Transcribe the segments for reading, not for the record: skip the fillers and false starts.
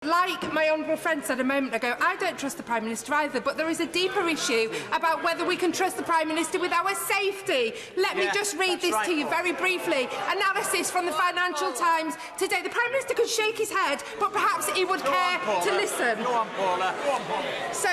Like my honourable friend said a moment ago, I don't trust the Prime Minister either, but there is a deeper issue about whether we can trust the Prime Minister with our safety. Let me just read this to you very briefly. Analysis from the Financial Times today. The Prime Minister could shake his head, but perhaps he would care to listen. Go on, Paula. So,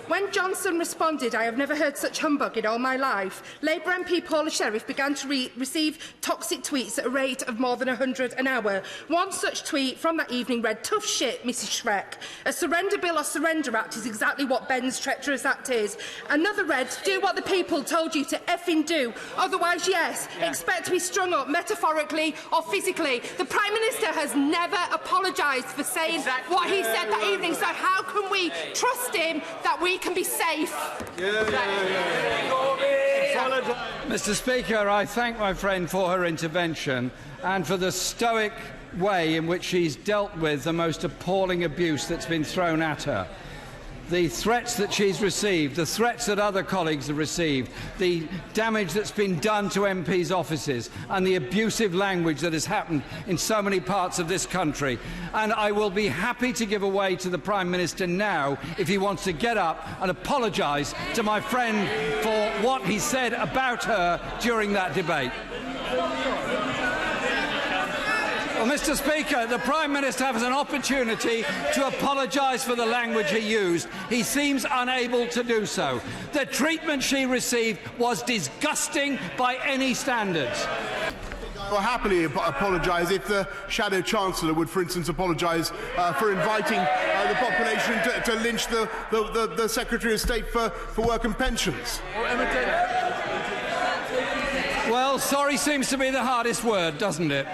when Johnson responded, "I have never heard such humbug in all my life," Labour MP Paula Sheriff began to receive toxic tweets at a rate of more than 100 an hour. One such tweet from that evening read, "Tough shit, Mrs Shrek. A surrender bill or surrender act is exactly what Ben's treacherous act is." Another read, "Do what the people told you to effing do. Otherwise, yes, expect to be strung up metaphorically or physically." The Prime Minister has never apologised for saying what he said that evening, so how can we trust him that we can be safe? Mr. Speaker, I thank my friend for her intervention and for the stoic way in which she's dealt with the most appalling abuse that's been thrown at her. The threats that she's received, the threats that other colleagues have received, the damage that's been done to MPs' offices, and the abusive language that has happened in so many parts of this country. And I will be happy to give way to the Prime Minister now if he wants to get up and apologise to my friend for what he said about her during that debate. Well, Mr. Speaker, the Prime Minister has an opportunity to apologise for the language he used. He seems unable to do so. The treatment she received was disgusting by any standards. I will happily apologise if the Shadow Chancellor would, for instance, apologise for inviting the population to lynch the Secretary of State for Work and Pensions. Well, sorry seems to be the hardest word, doesn't it?